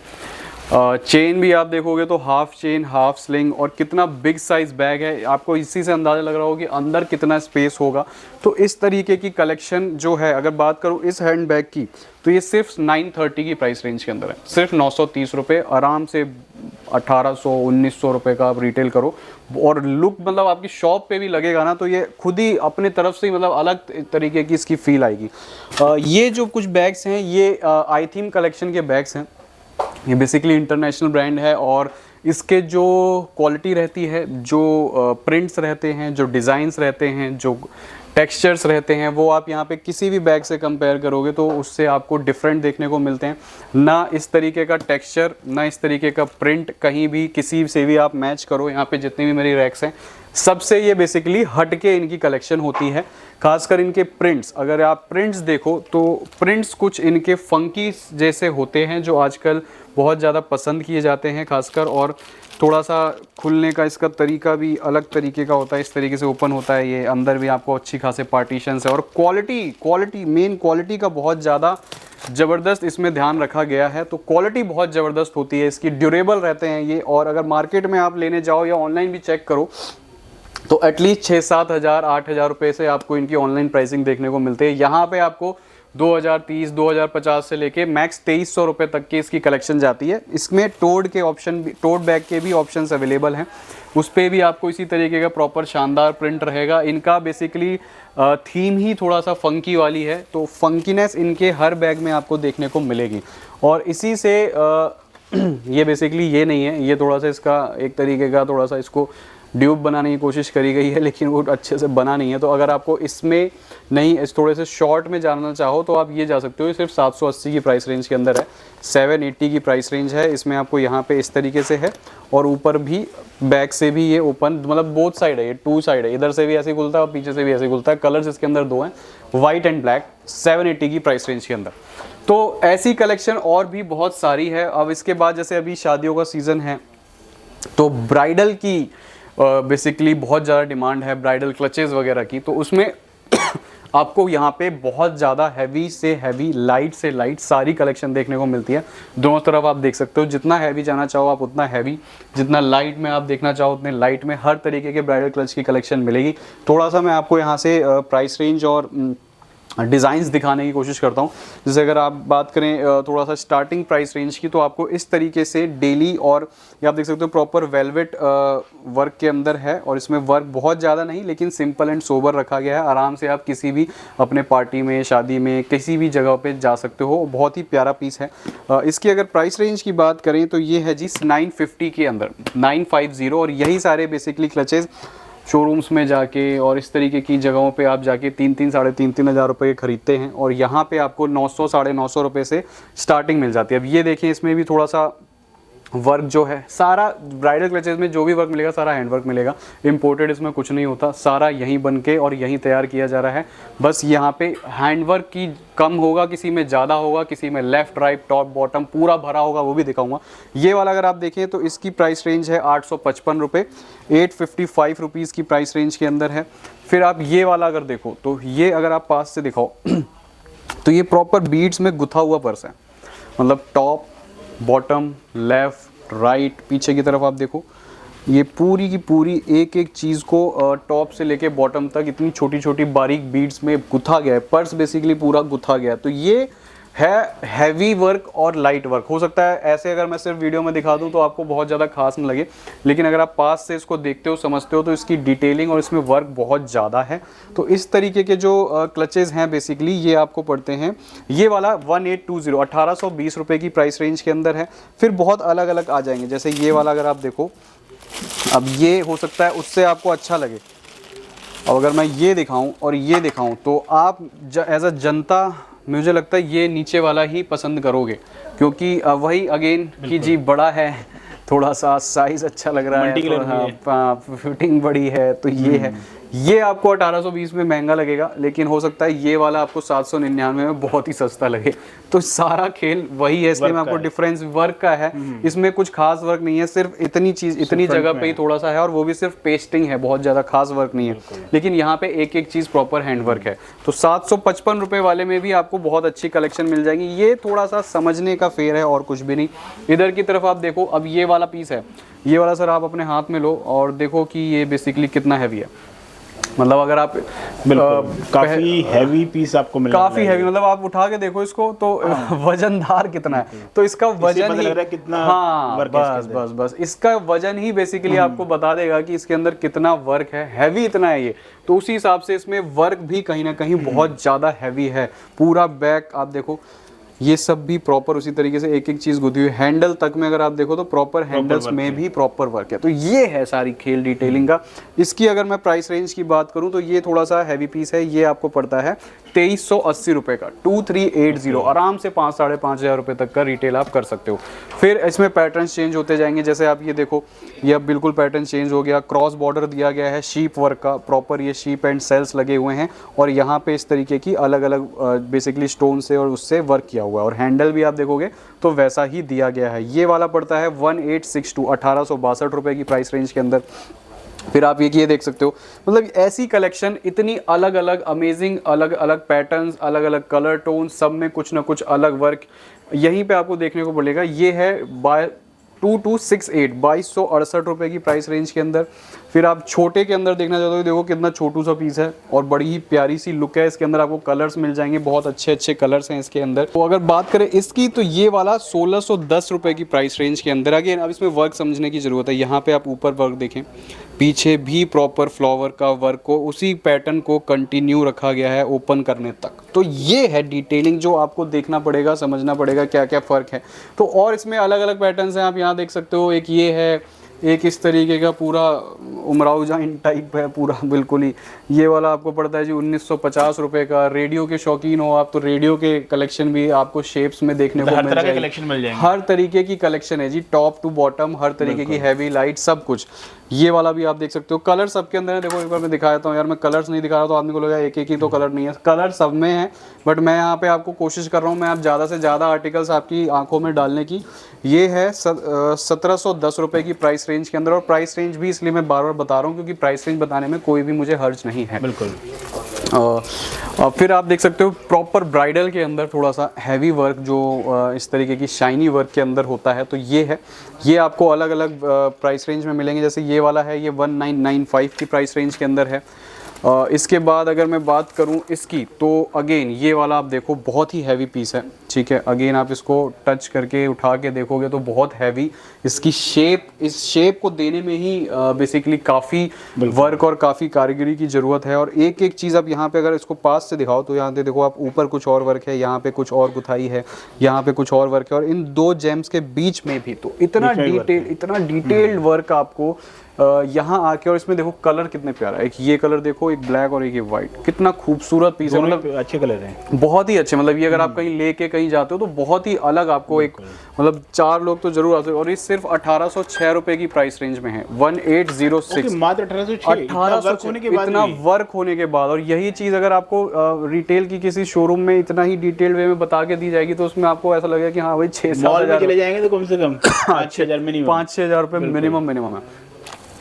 चेन भी आप देखोगे तो हाफ चेन, हाफ स्लिंग, और कितना बिग साइज बैग है, आपको इसी से अंदाज़ा लग रहा होगा कि अंदर कितना स्पेस होगा। तो इस तरीके की कलेक्शन जो है, अगर बात करूँ इस हैंड बैग की, तो ये सिर्फ 930 की प्राइस रेंज के अंदर है, सिर्फ 930 रुपये, आराम से 1800-1900 रुपये का आप रिटेल करो। और लुक मतलब आपकी शॉप पे भी लगेगा ना, तो ये खुद ही अपने तरफ से मतलब अलग तरीके की इसकी फील आएगी। ये जो कुछ बैग्स हैं ये आई थीम कलेक्शन के बैग्स हैं, ये बेसिकली इंटरनेशनल ब्रांड है और इसके जो क्वालिटी रहती है, जो प्रिंट्स रहते हैं, जो डिज़ाइंस रहते हैं, जो टेक्सचर्स रहते हैं, वो आप यहाँ पे किसी भी बैग से कंपेयर करोगे तो उससे आपको डिफरेंट देखने को मिलते हैं। ना इस तरीके का टेक्सचर, ना इस तरीके का प्रिंट कहीं भी किसी से भी आप मैच करो, यहाँ पे जितनी भी मेरी रैक्स हैं सबसे ये बेसिकली हटके इनकी कलेक्शन होती है। खासकर इनके प्रिंट्स, अगर आप प्रिंट्स देखो तो प्रिंट्स कुछ इनके फंकी जैसे होते हैं जो आजकल बहुत ज़्यादा पसंद किए जाते हैं खासकर, और थोड़ा सा खुलने का इसका तरीका भी अलग तरीके का होता है, इस तरीके से ओपन होता है ये, अंदर भी आपको अच्छी खासे पार्टीशंस है। और मेन क्वालिटी का बहुत ज़्यादा ज़बरदस्त इसमें ध्यान रखा गया है, तो क्वालिटी बहुत ज़बरदस्त होती है इसकी, ड्यूरेबल रहते हैं ये। और अगर मार्केट में आप लेने जाओ या ऑनलाइन भी चेक करो तो एटलीस्ट 6-7 हज़ार 8 हज़ार रुपये से आपको इनकी ऑनलाइन प्राइसिंग देखने को मिलते हैं। यहाँ पे आपको 2030, 2050 से लेके मैक्स 2300 रुपये तक की इसकी कलेक्शन जाती है। इसमें टोड के ऑप्शन भी, टोड बैग के भी ऑप्शंस अवेलेबल हैं, उस पर भी आपको इसी तरीके का प्रॉपर शानदार प्रिंट रहेगा। इनका बेसिकली थीम ही थोड़ा सा फंकी वाली है, तो फंकीनेस इनके हर बैग में आपको देखने को मिलेगी। और इसी से ये बेसिकली ये नहीं है, ये थोड़ा सा इसका एक तरीके का थोड़ा सा इसको ड्यूब बनाने की कोशिश करी गई है, लेकिन वो अच्छे से बना नहीं है। तो अगर आपको इसमें नहीं, इस थोड़े से शॉर्ट में जानना चाहो तो आप ये जा सकते हो। ये सिर्फ 780 की प्राइस रेंज के अंदर है, 780 की प्राइस रेंज है। इसमें आपको यहाँ पे इस तरीके से है, और ऊपर भी बैक से भी ये ओपन, मतलब बोथ साइड है, ये 2 साइड है, इधर से भी ऐसे खुलता है और पीछे से भी ऐसे खुलता है। कलर्स इसके अंदर 2 हैं, वाइट एंड ब्लैक 780 की प्राइस रेंज के अंदर। तो ऐसी कलेक्शन और भी बहुत सारी है। अब इसके बाद जैसे अभी शादियों का सीज़न है तो ब्राइडल की बेसिकली बहुत ज़्यादा डिमांड है, ब्राइडल क्लचेस वगैरह की, तो उसमें आपको यहाँ पे बहुत ज़्यादा हैवी से हैवी, लाइट से लाइट सारी कलेक्शन देखने को मिलती है। दोनों तरफ आप देख सकते हो, जितना हैवी जाना चाहो आप उतना हैवी, जितना लाइट में आप देखना चाहो उतने लाइट में, हर तरीके के ब्राइडल क्लच की कलेक्शन मिलेगी। थोड़ा सा मैं आपको यहाँ से प्राइस रेंज और डिज़ाइंस दिखाने की कोशिश करता हूँ। जैसे अगर आप बात करें थोड़ा सा स्टार्टिंग प्राइस रेंज की, तो आपको इस तरीके से डेली, और ये आप देख सकते हो प्रॉपर वेलवेट वर्क के अंदर है, और इसमें वर्क बहुत ज़्यादा नहीं लेकिन सिंपल एंड सोबर रखा गया है। आराम से आप किसी भी अपने पार्टी में, शादी में, किसी भी जगह पे जा सकते हो। बहुत ही प्यारा पीस है। इसकी अगर प्राइस रेंज की बात करें तो ये है जी 950 के अंदर, 950। और यही सारे बेसिकली क्लचेज़ शोरूम्स में जाके और इस तरीके की जगहों पे आप जाके 3-3, साढ़े 3-3 हज़ार रुपये खरीदते हैं, और यहाँ पे आपको 900, 950 रुपये से स्टार्टिंग मिल जाती है। अब ये देखें, इसमें भी थोड़ा सा वर्क जो है, सारा ब्राइडल क्लचेज में जो भी वर्क मिलेगा सारा हैंड वर्क मिलेगा। इंपोर्टेड इसमें कुछ नहीं होता, सारा यहीं बन के और यहीं तैयार किया जा रहा है। बस यहाँ पे हैंड वर्क की कम होगा, किसी में ज़्यादा होगा, किसी में लेफ्ट राइट टॉप बॉटम पूरा भरा होगा, वो भी दिखाऊंगा। ये वाला अगर आप देखें तो इसकी प्राइस रेंज है 855 रुपये, 855 रुपीज़ की प्राइस रेंज के अंदर है। फिर आप ये वाला अगर देखो तो ये अगर आप पास से दिखाओ तो ये प्रॉपर बीड्स में गुथा हुआ पर्स है, मतलब टॉप बॉटम लेफ़्ट राइट पीछे की तरफ आप देखो, ये पूरी की पूरी एक एक चीज़ को टॉप से लेके बॉटम तक इतनी छोटी छोटी बारीक बीड्स में गुथा गया है। पर्स बेसिकली पूरा गुथा गया है। तो ये है हैवी वर्क और लाइट वर्क। हो सकता है ऐसे अगर मैं सिर्फ वीडियो में दिखा दूं तो आपको बहुत ज़्यादा खास न लगे, लेकिन अगर आप पास से इसको देखते हो, समझते हो, तो इसकी डिटेलिंग और इसमें वर्क बहुत ज़्यादा है। तो इस तरीके के जो क्लचेज़ हैं बेसिकली ये आपको पड़ते हैं, ये वाला 1820, 1820 रुपये की प्राइस रेंज के अंदर है। फिर बहुत अलग अलग आ जाएंगे, जैसे ये वाला अगर आप देखो, अब ये हो सकता है उससे आपको अच्छा लगे। अब अगर मैं ये दिखाऊं और ये दिखाऊं तो आप एज अ जनता मुझे लगता है ये नीचे वाला ही पसंद करोगे, क्योंकि वही अगेन कि जी बड़ा है, थोड़ा सा साइज़ अच्छा लग रहा है, फिटिंग बड़ी है, तो ये है। ये आपको 1820 में महंगा लगेगा, लेकिन हो सकता है ये वाला आपको 799 में बहुत ही सस्ता लगे। तो सारा खेल वही है, इसलिए मैं आपको डिफरेंस वर्क का है। इसमें कुछ खास वर्क नहीं है, सिर्फ इतनी चीज़ इतनी जगह पे ही थोड़ा सा है, और वो भी सिर्फ पेस्टिंग है, बहुत ज़्यादा खास वर्क नहीं है। लेकिन यहाँ पे एक एक चीज़ प्रॉपर हैंड वर्क है। तो 755 रुपये वाले में भी आपको बहुत अच्छी कलेक्शन मिल जाएगी। ये थोड़ा सा समझने का फेर है और कुछ भी नहीं। इधर की तरफ आप देखो, अब ये वाला पीस है, ये वाला सर आप अपने हाथ में लो और देखो कि ये बेसिकली कितना हैवी है। मतलब अगर आप काफी हैवी पीस आपको मिलेगा, काफी हैवी, मतलब आप उठा के देखो इसको तो वजनदार कितना है, तो इसका वजन ही लग रहा है कितना, हाँ बस इसका वजन ही बेसिकली आपको बता देगा कि इसके अंदर कितना वर्क है। हैवी इतना है ये, तो उसी हिसाब से इसमें वर्क भी कहीं ना कहीं बहुत ज्यादा हैवी है। पूरा बैक आप देखो, ये सब भी प्रॉपर उसी तरीके से एक एक चीज़ गुथी हुई। हैंडल तक में अगर आप देखो तो प्रॉपर हैंडल्स में भी प्रॉपर वर्क है। तो ये है सारी खेल डिटेलिंग का। इसकी अगर मैं प्राइस रेंज की बात करूं तो ये थोड़ा सा हैवी पीस है, ये आपको पड़ता है 2380 रुपये का, 2380। आराम से 5-5.5 रुपये तक का रिटेल आप कर सकते हो। फिर इसमें पैटर्न चेंज होते जाएंगे, जैसे आप ये देखो, ये अब बिल्कुल पैटर्न चेंज हो गया, क्रॉस बॉर्डर दिया गया है शीप वर्क का, प्रॉपर ये शीप एंड सेल्स लगे हुए हैं, और यहाँ पे इस तरीके की अलग अलग बेसिकली स्टोन से और उससे वर्क किया हुआ है। और हैंडल भी आप देखोगे तो वैसा ही दिया गया है। ये वाला पड़ता है 1862, 1862 रुपये की प्राइस रेंज के अंदर। फिर आप ये देख सकते हो, मतलब ऐसी कलेक्शन इतनी अलग अलग अमेजिंग, अलग अलग पैटर्न्स, अलग अलग कलर टोन, सब में कुछ ना कुछ अलग वर्क यहीं पे आपको देखने को मिलेगा। ये है 2268, 2268 रुपये की प्राइस रेंज के अंदर। फिर आप छोटे के अंदर देखना चाहते हो, देखो कितना छोटू सा पीस है और बड़ी ही प्यारी सी लुक है। इसके अंदर आपको कलर्स मिल जाएंगे, बहुत अच्छे अच्छे कलर्स हैं इसके अंदर। तो अगर बात करें इसकी, तो ये वाला 1610 रुपये की प्राइस रेंज के अंदर। अगेन अब इसमें वर्क समझने की ज़रूरत है। यहाँ पे आप ऊपर वर्क देखें, पीछे भी प्रॉपर फ्लावर का वर्क को, उसी पैटर्न को कंटिन्यू रखा गया है ओपन करने तक। तो ये है डिटेलिंग जो आपको देखना पड़ेगा, समझना पड़ेगा क्या क्या फ़र्क है। तो और इसमें अलग अलग पैटर्न्स हैं, आप यहाँ देख सकते हो। एक ये है, एक इस तरीके का पूरा उमराव जाइन टाइप है पूरा बिल्कुल ही। ये वाला आपको पड़ता है जी 1950 रुपए का। रेडियो के शौकीन हो आप तो रेडियो के कलेक्शन भी आपको शेप्स में देखने को मिल जाएगी, कलेक्शन मिल जाएंगे, हर तरीके की कलेक्शन है जी, टॉप टू बॉटम हर तरीके की, हैवी लाइट सब कुछ। ये वाला भी आप देख सकते हो, कलर सबके अंदर है। देखो एक बार मैं दिखा देता हूँ यार, मैं कलर्स नहीं दिखा रहा तो आदमी को लगेगा एक एक ही तो कलर नहीं है, कलर सब में है। बट मैं यहाँ पे आपको कोशिश कर रहा हूँ मैं आप ज़्यादा से ज़्यादा आर्टिकल्स आपकी आंखों में डालने की। ये है 1710 रुपये की प्राइस रेंज के अंदर, और प्राइस रेंज भी इसलिए मैं बार बार बता रहा हूँ क्योंकि प्राइस रेंज बताने में कोई भी मुझे हर्ज नहीं है। बिल्कुल। फिर आप देख सकते हो प्रॉपर ब्राइडल के अंदर थोड़ा सा हैवी वर्क जो इस तरीके की शाइनी वर्क के अंदर होता है, तो ये है। ये आपको अलग अलग प्राइस रेंज में मिलेंगे। जैसे ये वाला है, ये 1995 की प्राइस रेंज के अंदर है। इसके बाद अगर मैं बात करूं इसकी, तो अगेन ये वाला आप देखो बहुत ही हैवी पीस है, ठीक है। अगेन आप इसको टच करके उठा के देखोगे तो बहुत हैवी, इसकी शेप, इस शेप को देने में ही बेसिकली काफ़ी वर्क और काफ़ी कारीगरी की ज़रूरत है। और एक एक चीज़ आप यहाँ पे अगर इसको पास से दिखाओ तो यहाँ पे देखो आप, ऊपर कुछ और वर्क है, यहाँ पे कुछ और गुथाई है, यहाँ पे कुछ और वर्क है, और इन दो जेम्स के बीच में भी तो इतना डिटेल्ड वर्क आपको यहाँ आके। और इसमें देखो कलर कितने प्यारा है, एक ये कलर देखो, एक ब्लैक और एक ये वाइट, कितना खूबसूरत पीस है, मतलब अच्छे कलर हैं, बहुत ही अच्छे। मतलब ये अगर आप कहीं लेके कहीं जाते हो तो बहुत ही अलग आपको एक, मतलब 4 लोग तो जरूर आते हो। और ये सिर्फ 1806 रुपए की प्राइस रेंज में है, 1806, मात्र 1806 इतना वर्क होने के बाद। और यही चीज अगर आपको रिटेल की किसी शोरूम में इतना ही डिटेल वे में बता के दी जाएगी तो उसमें आपको ऐसा लगेगा कि हाँ भाई 6-7 हज़ार चले जाएंगे तो कम से कम 5-6 मिनिमम, 5-6 हज़ार रुपये मिनिमम है।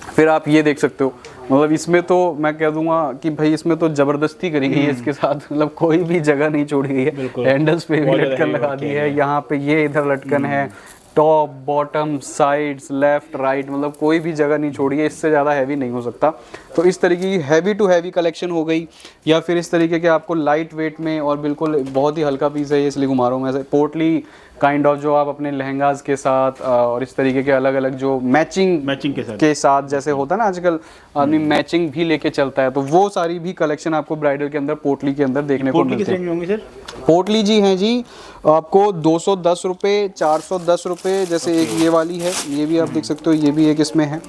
फिर आप ये देख सकते हो, मतलब इसमें तो मैं कह दूंगा कि भाई इसमें तो जबरदस्ती करी गई है इसके साथ, मतलब कोई भी जगह नहीं छोड़ी गई है। हैंडल्स पे भी लटकन लगा दी है, यहाँ पे ये इधर लटकन है, top bottom sides left right, मतलब कोई भी जगह नहीं छोड़ी है। इससे ज़्यादा हैवी नहीं हो सकता। तो इस तरीके की हैवी टू हैवी कलेक्शन हो गई, या फिर इस तरीके के आपको लाइट वेट में और बिल्कुल बहुत ही हल्का पीस है ये, इसलिए घुमा रहा हूँ मैं ऐसे, पोटली काइंड ऑफ जो आप अपने लहंगाज के साथ और इस तरीके के अलग अलग जो मैचिंग के साथ जैसे होता है ना आजकल आदमी मैचिंग भी लेके चलता है, तो वो सारी भी कलेक्शन आपको ब्राइडल के अंदर पोटली के अंदर देखने को मिलती है। पोटली जी हैं जी आपको 210 रुपये, 410 रुपये, जैसे एक ये वाली है, ये भी आप देख सकते हो, ये भी एक इसमें है।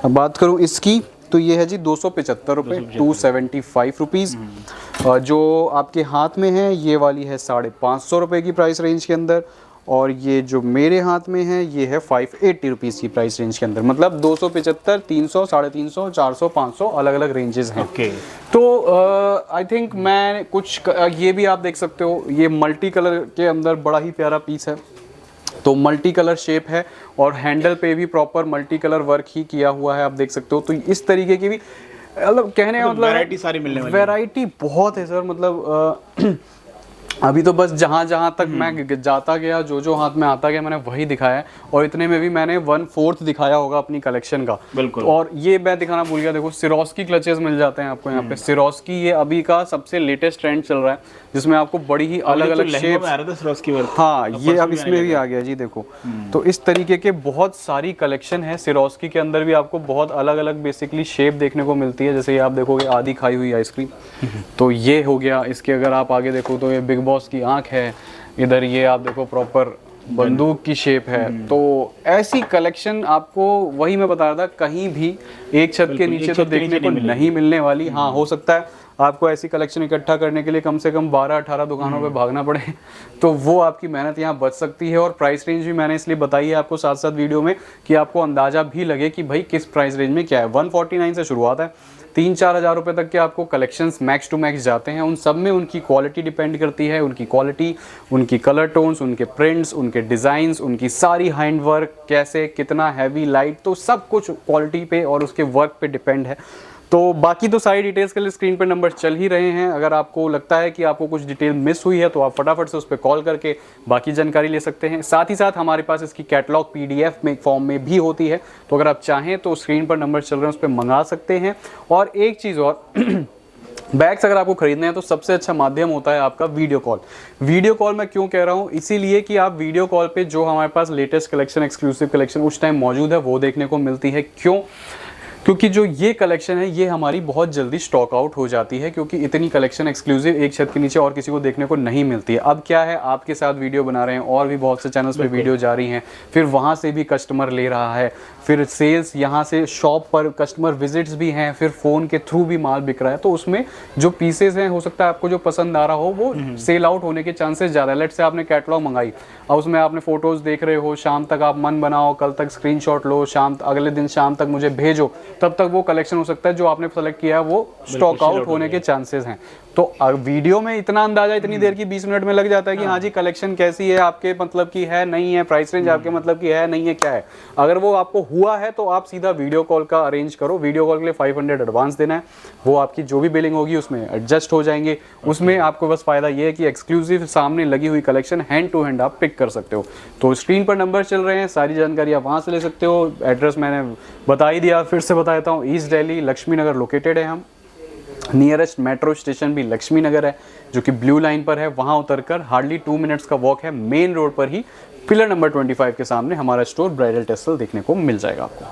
अब बात करूँ इसकी तो ये है जी 275 रुपये, 275 रुपीज़। जो आपके हाथ में है ये वाली है 550 रुपये की प्राइस रेंज के अंदर, और ये जो मेरे हाथ में है ये है 580 रुपीज़ की प्राइस रेंज के अंदर। मतलब 275, 300, 350, 400, 500 अलग अलग रेंजेस हैं। तो आई थिंक मैं कुछ ये भी आप देख सकते हो, ये मल्टी कलर के अंदर बड़ा ही प्यारा पीस है। तो मल्टी कलर शेप है और हैंडल पे भी प्रॉपर मल्टी कलर वर्क ही किया हुआ है, आप देख सकते हो। तो इस तरीके की भी मतलब कहने का मतलब वैरायटी सारी मिलने वाली है, वैरायटी बहुत है सर। मतलब अभी तो बस जहाँ तक मैं जाता गया, जो हाथ में आता गया मैंने वही दिखाया है, और इतने में भी मैंने 1/4 दिखाया होगा अपनी कलेक्शन का। बिल्कुल। और ये मैं दिखाना भूल गया, देखो सिरोस्की क्लचेस मिल जाते हैं आपको यहाँ पे। सिरोस्की ये अभी का सबसे लेटेस्ट ट्रेंड चल रहा है, जिसमें आपको बड़ी ही अलग अलग शेप, हाँ ये अब इसमें भी आ गया जी देखो। तो इस तरीके के बहुत सारी कलेक्शन है। सिरोस्की के अंदर भी आपको बहुत अलग अलग बेसिकली शेप देखने को मिलती है। जैसे ये आप देखोगे आधी खाई हुई आइसक्रीम, तो ये हो गया। इसके अगर आप आगे देखो तो ये बिग बॉस की आंख है, इधर ये आप देखो प्रॉपर बंदूक की शेप है। तो ऐसी कलेक्शन आपको, वही मैं बता रहा था, कहीं भी एक छत के नीचे तो देखने को नहीं मिलने वाली। हाँ हो सकता है आपको ऐसी कलेक्शन इकट्ठा करने के लिए कम से कम 12-18 दुकानों पे भागना पड़े, तो वो आपकी मेहनत यहाँ बच सकती है। और प्राइस रेंज भी मैंने इसलिए बताई है आपको साथ साथ वीडियो में, कि आपको अंदाजा भी लगे कि भाई किस प्राइस रेंज में क्या है। 149 से शुरुआत है, 3-4 हज़ार रुपये तक के आपको कलेक्शंस मैक्स टू मैक्स जाते हैं। उन सब में उनकी क्वालिटी डिपेंड करती है, उनकी क्वालिटी, उनकी कलर टोन्स, उनके प्रिंट्स, उनके डिज़ाइंस, उनकी सारी हैंड वर्क, कैसे कितना हैवी लाइट, तो सब कुछ क्वालिटी पे और उसके वर्क पे डिपेंड है। तो बाकी तो सारी डिटेल्स के लिए स्क्रीन पर नंबर चल ही रहे हैं। अगर आपको लगता है कि आपको कुछ डिटेल मिस हुई है तो आप फटाफट से उस पर कॉल करके बाकी जानकारी ले सकते हैं। साथ ही साथ हमारे पास इसकी कैटलॉग PDF में फॉर्म में भी होती है, तो अगर आप चाहें तो स्क्रीन पर नंबर चल रहे हैं उस पर मंगा सकते हैं। और एक चीज़ और बैग्स अगर आपको खरीदने हैं तो सबसे अच्छा माध्यम होता है आपका वीडियो कॉल। वीडियो कॉल मैं क्यों कह रहा हूँ, इसीलिए कि आप वीडियो कॉल पे जो हमारे पास लेटेस्ट कलेक्शन, एक्सक्लूसिव कलेक्शन उस टाइम मौजूद है वो देखने को मिलती है। क्यों? क्योंकि जो ये कलेक्शन है ये हमारी बहुत जल्दी स्टॉक आउट हो जाती है, क्योंकि इतनी कलेक्शन एक्सक्लूसिव एक छत के नीचे और किसी को देखने को नहीं मिलती है। अब क्या है, आपके साथ वीडियो बना रहे हैं और भी बहुत से चैनल्स पे वीडियो जा रही हैं, फिर वहाँ से भी कस्टमर ले रहा है, फिर सेल्स यहाँ से शॉप पर कस्टमर विजिट्स भी हैं, फिर फ़ोन के थ्रू भी माल बिक रहा है। तो उसमें जो पीसेस हैं, हो सकता है आपको जो पसंद आ रहा हो वो सेल आउट होने के चांसेस ज़्यादा है। लेट से आपने कैटलॉग मंगाई, अब उसमें आपने फोटोज़ देख रहे हो, शाम तक आप मन बनाओ, कल तक स्क्रीनशॉट लो, अगले दिन शाम तक मुझे भेजो, तब तक वो कलेक्शन हो सकता है जो आपने सेलेक्ट किया है वो स्टॉक आउट होने के चांसेस हैं। तो वीडियो में इतना अंदाजा इतनी देर की 20 मिनट में लग जाता है कि हाँ जी कलेक्शन कैसी है, आपके मतलब की है नहीं है, प्राइस रेंज आपके मतलब की है नहीं है, क्या है। अगर वो आपको हुआ है तो आप सीधा वीडियो कॉल का अरेंज करो। वीडियो कॉल के लिए 500 एडवांस देना है, वो आपकी जो भी बिलिंग होगी उसमें एडजस्ट हो जाएंगे। उसमें आपको बस फायदा ये है कि एक्सक्लूसिव सामने लगी हुई कलेक्शन हैंड टू हैंड आप पिक कर सकते हो। तो स्क्रीन पर नंबर चल रहे हैं, सारी जानकारी आप वहाँ से ले सकते हो। एड्रेस मैंने बता ही दिया, फिर से बता देता हूँ। ईस्ट दिल्ली लक्ष्मी नगर लोकेटेड है हम। नियरेस्ट मेट्रो स्टेशन भी लक्ष्मी नगर है, जो कि ब्लू लाइन पर है। वहाँ उतरकर हार्डली 2 मिनट्स का वॉक है। मेन रोड पर ही पिलर नंबर 25 के सामने हमारा स्टोर ब्राइडल टेक्सटाइल देखने को मिल जाएगा आपको।